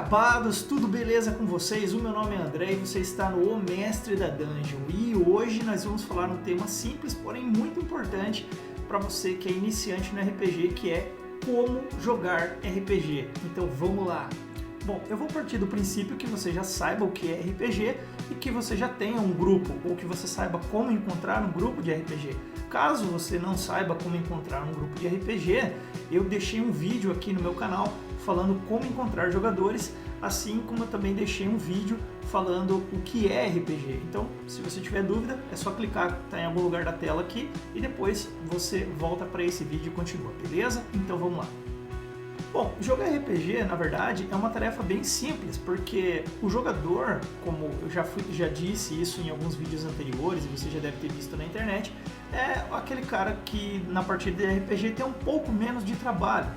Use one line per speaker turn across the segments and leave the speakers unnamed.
inacabados, tudo beleza com vocês? O meu nome é André e você está no O Mestre da Dungeon. E hoje nós vamos falar um tema simples, porém muito importante para você que é iniciante no RPG, que é como jogar RPG. Então vamos lá! Bom, eu vou partir do princípio que você já saiba o que é RPG e que você já tenha um grupo, ou que você saiba como encontrar um grupo de RPG. Caso você não saiba como encontrar um grupo de RPG, eu deixei um vídeo aqui no meu canal falando como encontrar jogadores, assim como eu também deixei um vídeo falando o que é RPG. Então, se você tiver dúvida, é só clicar, tá em algum lugar da tela aqui, e depois você volta para esse vídeo e continua, beleza? Então vamos lá. Bom, jogar RPG, na verdade, é uma tarefa bem simples, porque o jogador, como eu já disse isso em alguns vídeos anteriores, e você já deve ter visto na internet, é aquele cara que na partida de RPG tem um pouco menos de trabalho.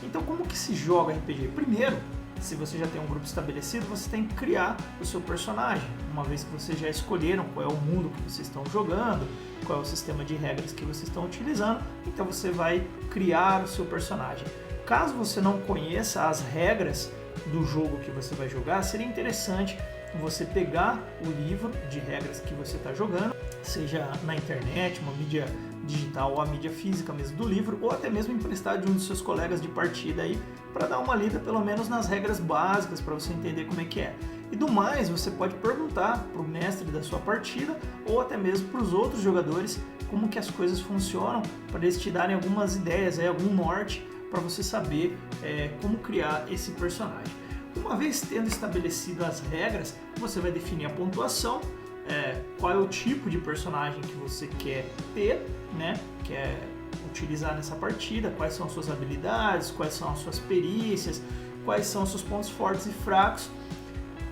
Então, como que se joga RPG? Primeiro, se você já tem um grupo estabelecido, você tem que criar o seu personagem. Uma vez que vocês já escolheram qual é o mundo que vocês estão jogando, qual é o sistema de regras que vocês estão utilizando, então você vai criar o seu personagem. Caso você não conheça as regras do jogo que você vai jogar, seria interessante você pegar o livro de regras que você está jogando, seja na internet, uma mídia digital ou a mídia física mesmo do livro, ou até mesmo emprestar de um dos seus colegas de partida aí, para dar uma lida pelo menos nas regras básicas, para você entender como é que é. E do mais, você pode perguntar para o mestre da sua partida, ou até mesmo para os outros jogadores, como que as coisas funcionam, para eles te darem algumas ideias, algum norte, para você saber como criar esse personagem. Uma vez tendo estabelecido as regras, você vai definir a pontuação, qual é o tipo de personagem que você quer ter, né? Quer utilizar nessa partida, quais são as suas habilidades, quais são as suas perícias, quais são os seus pontos fortes e fracos.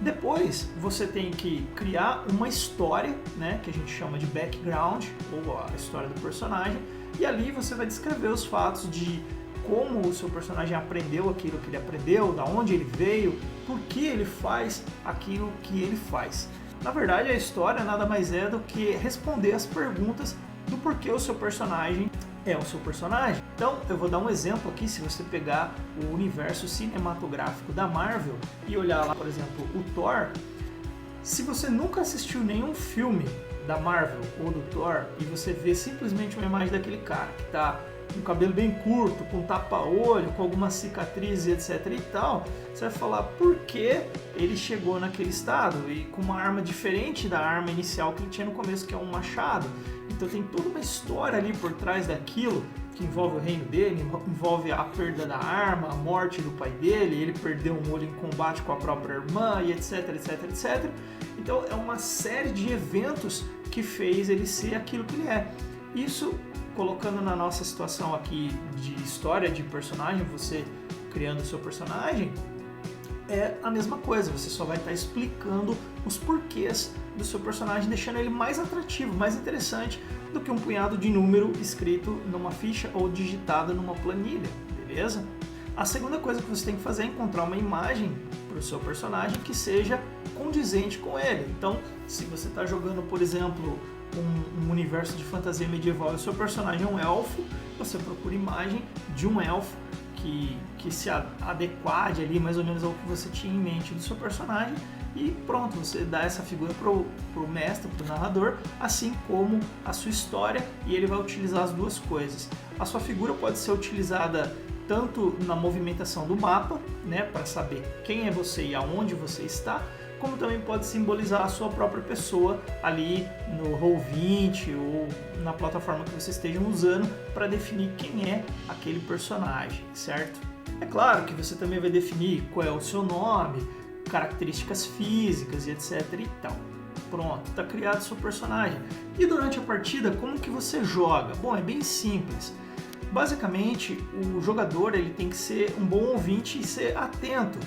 Depois você tem que criar uma história, né, que a gente chama de background, ou a história do personagem, e ali você vai descrever os fatos de como o seu personagem aprendeu aquilo que ele aprendeu, da onde ele veio, por que ele faz aquilo que ele faz. Na verdade, a história nada mais é do que responder as perguntas do porquê o seu personagem é o seu personagem. Então, eu vou dar um exemplo aqui. Se você pegar o universo cinematográfico da Marvel e olhar lá, por exemplo, o Thor, se você nunca assistiu nenhum filme da Marvel ou do Thor e você vê simplesmente uma imagem daquele cara que está com o cabelo bem curto, com tapa-olho, com algumas cicatrizes, etc e tal, você vai falar por que ele chegou naquele estado e com uma arma diferente da arma inicial que ele tinha no começo, que é um machado. Então tem toda uma história ali por trás daquilo, que envolve o reino dele, envolve a perda da arma, a morte do pai dele, ele perdeu um olho em combate com a própria irmã, e etc, etc, etc. Então é uma série de eventos que fez ele ser aquilo que ele é. Isso, colocando na nossa situação aqui de história de personagem, você criando o seu personagem, é a mesma coisa, você só vai estar explicando os porquês do seu personagem, deixando ele mais atrativo, mais interessante do que um punhado de número escrito numa ficha ou digitado numa planilha, beleza? A segunda coisa que você tem que fazer é encontrar uma imagem para o seu personagem que seja condizente com ele. Então, se você está jogando, por exemplo, um universo de fantasia medieval e o seu personagem é um elfo, você procura imagem de um elfo que se adequade ali mais ou menos ao que você tinha em mente do seu personagem, e pronto, você dá essa figura pro mestre, pro narrador, assim como a sua história, e ele vai utilizar as duas coisas. A sua figura pode ser utilizada tanto na movimentação do mapa, né, para saber quem é você e aonde você está, como também pode simbolizar a sua própria pessoa ali no Roll20 ou na plataforma que vocês estejam usando para definir quem é aquele personagem, certo? É claro que você também vai definir qual é o seu nome, características físicas e etc e tal. Pronto, está criado o seu personagem. E durante a partida, como que você joga? Bom, é bem simples. Basicamente, o jogador ele tem que ser um bom ouvinte e ser atento.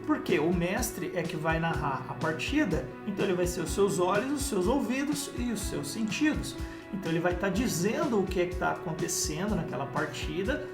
Porque o mestre é que vai narrar a partida, então ele vai ser os seus olhos, os seus ouvidos e os seus sentidos. Então ele vai estar dizendo o que é que está acontecendo naquela partida,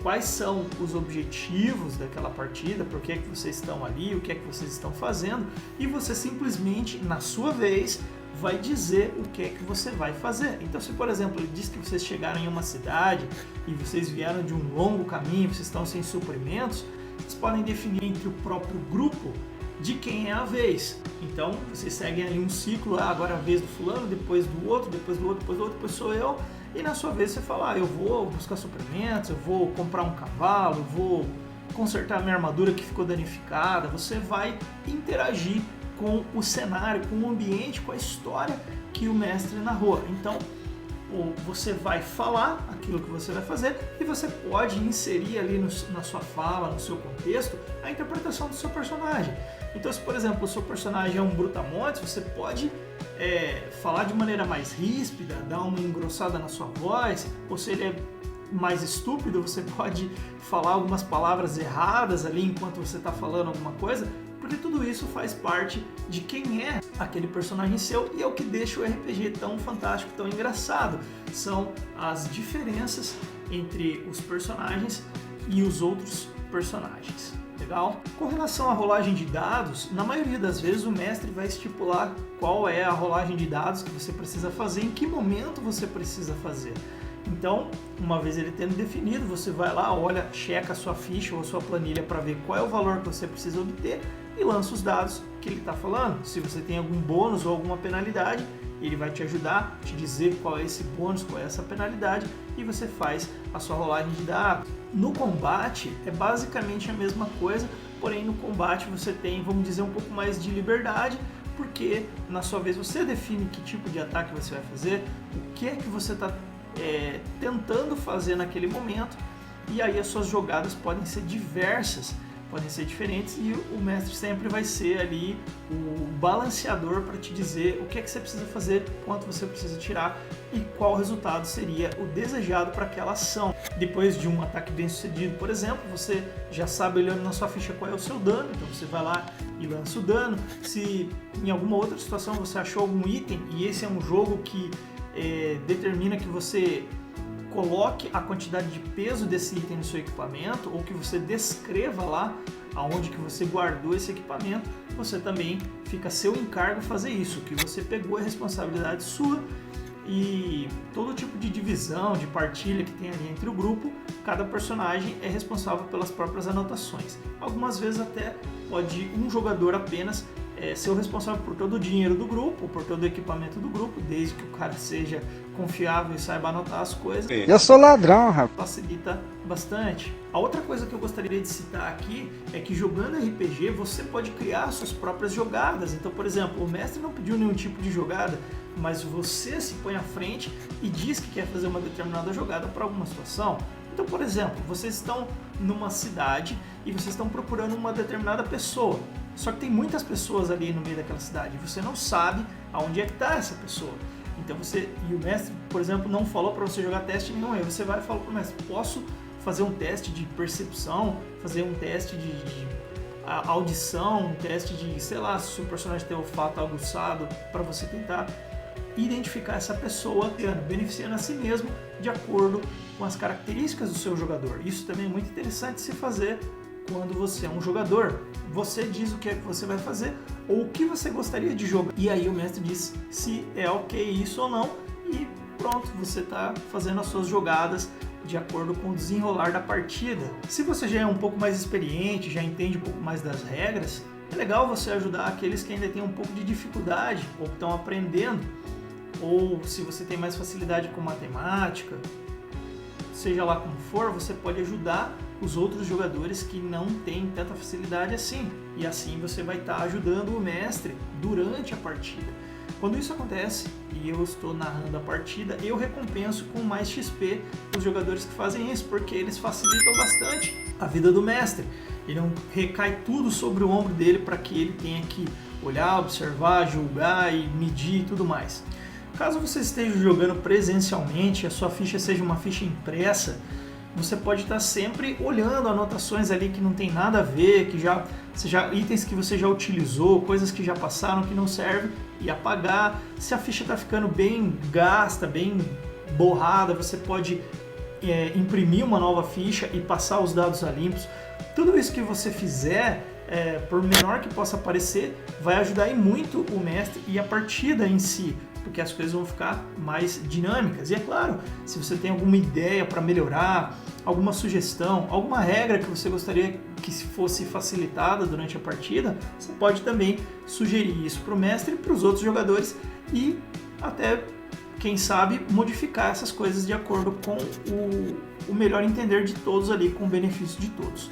quais são os objetivos daquela partida, por que é que vocês estão ali, o que é que vocês estão fazendo, e você simplesmente, na sua vez, vai dizer o que é que você vai fazer. Então, se por exemplo ele diz que vocês chegaram em uma cidade e vocês vieram de um longo caminho, vocês estão sem suprimentos, vocês podem definir entre o próprio grupo de quem é a vez. Então, vocês seguem ali um ciclo, agora é a vez do fulano, depois do outro, depois do outro, depois do outro, depois sou eu. E na sua vez você fala, eu vou buscar suprimentos, eu vou comprar um cavalo, eu vou consertar a minha armadura que ficou danificada. Você vai interagir com o cenário, com o ambiente, com a história que o mestre narrou. Então, você vai falar aquilo que você vai fazer e você pode inserir ali na sua fala, no seu contexto, a interpretação do seu personagem. Então, se por exemplo o seu personagem é um brutamontes, você pode falar de maneira mais ríspida, dar uma engrossada na sua voz, ou se ele é mais estúpido, você pode falar algumas palavras erradas ali enquanto você está falando alguma coisa, porque tudo isso faz parte de quem é aquele personagem seu e é o que deixa o RPG tão fantástico, tão engraçado. São as diferenças entre os personagens e os outros personagens. Legal? Com relação à rolagem de dados, na maioria das vezes o mestre vai estipular qual é a rolagem de dados que você precisa fazer, em que momento você precisa fazer. Então, uma vez ele tendo definido, você vai lá, olha, checa a sua ficha ou a sua planilha para ver qual é o valor que você precisa obter e lança os dados que ele está falando. Se você tem algum bônus ou alguma penalidade, ele vai te ajudar, te dizer qual é esse bônus, qual é essa penalidade e você faz a sua rolagem de dados. No combate é basicamente a mesma coisa, porém no combate você tem, vamos dizer, um pouco mais de liberdade, porque na sua vez você define que tipo de ataque você vai fazer, o que é que você está tentando fazer naquele momento, e aí as suas jogadas podem ser diversas, podem ser diferentes, e o mestre sempre vai ser ali o balanceador para te dizer o que é que você precisa fazer, quanto você precisa tirar e qual resultado seria o desejado para aquela ação. Depois de um ataque bem sucedido, por exemplo, você já sabe olhando na sua ficha qual é o seu dano, então você vai lá e lança o dano. Se em alguma outra situação você achou algum item, e esse é um jogo que determina que você coloque a quantidade de peso desse item no seu equipamento, ou que você descreva lá aonde que você guardou esse equipamento, você também fica a seu encargo fazer isso, que você pegou a responsabilidade sua. E todo tipo de divisão, de partilha que tem ali entre o grupo, cada personagem é responsável pelas próprias anotações. Algumas vezes até pode um jogador apenas ser o responsável por todo o dinheiro do grupo, por todo o equipamento do grupo, desde que o cara seja confiável e saiba anotar as coisas.
Eu sou ladrão, rapaz.
Facilita bastante. A outra coisa que eu gostaria de citar aqui é que jogando RPG você pode criar suas próprias jogadas. Então, por exemplo, o mestre não pediu nenhum tipo de jogada, mas você se põe à frente e diz que quer fazer uma determinada jogada para alguma situação. Então, por exemplo, vocês estão numa cidade e vocês estão procurando uma determinada pessoa. Só que tem muitas pessoas ali no meio daquela cidade e você não sabe aonde é que está essa pessoa. Então e o mestre, por exemplo, não falou para você jogar teste nenhum. Aí você vai e fala para o mestre, posso fazer um teste de percepção, fazer um teste de audição, um teste de, sei lá, se o seu personagem tem olfato aguçado, para você tentar identificar essa pessoa, beneficiando a si mesmo de acordo com as características do seu jogador. Isso também é muito interessante se fazer quando você é um jogador. Você diz o que é que você vai fazer ou o que você gostaria de jogar. E aí o mestre diz se é ok isso ou não e pronto, você está fazendo as suas jogadas de acordo com o desenrolar da partida. Se você já é um pouco mais experiente, já entende um pouco mais das regras, é legal você ajudar aqueles que ainda têm um pouco de dificuldade ou que estão aprendendo, ou se você tem mais facilidade com matemática, seja lá como for, você pode ajudar os outros jogadores que não têm tanta facilidade assim. E assim você vai estar ajudando o mestre durante a partida. Quando isso acontece e eu estou narrando a partida, eu recompenso com mais XP os jogadores que fazem isso, porque eles facilitam bastante a vida do mestre. Ele não recai tudo sobre o ombro dele para que ele tenha que olhar, observar, julgar e medir e tudo mais. Caso você esteja jogando presencialmente, a sua ficha seja uma ficha impressa, você pode estar sempre olhando anotações ali que não tem nada a ver, que itens que você já utilizou, coisas que já passaram que não servem, e apagar. Se a ficha está ficando bem gasta, bem borrada, você pode imprimir uma nova ficha e passar os dados a limpos. Tudo isso que você fizer, por menor que possa parecer, vai ajudar muito o mestre e a partida em si. porque as coisas vão ficar mais dinâmicas. E é claro, se você tem alguma ideia para melhorar, alguma sugestão, alguma regra que você gostaria que fosse facilitada durante a partida, você pode também sugerir isso para o mestre e para os outros jogadores e até, quem sabe, modificar essas coisas de acordo com o melhor entender de todos ali, com o benefício de todos.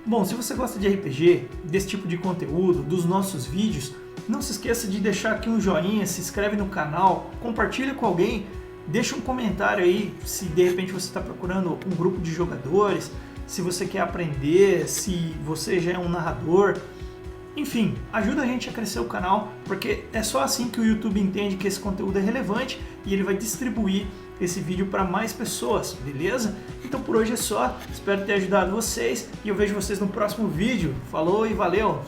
Bom, se você gosta de RPG, desse tipo de conteúdo, dos nossos vídeos, não se esqueça de deixar aqui um joinha, se inscreve no canal, compartilha com alguém, deixa um comentário aí se de repente você está procurando um grupo de jogadores, se você quer aprender, se você já é um narrador. Enfim, ajuda a gente a crescer o canal, porque é só assim que o YouTube entende que esse conteúdo é relevante e ele vai distribuir esse vídeo para mais pessoas, beleza? Então por hoje é só, espero ter ajudado vocês e eu vejo vocês no próximo vídeo. Falou e valeu!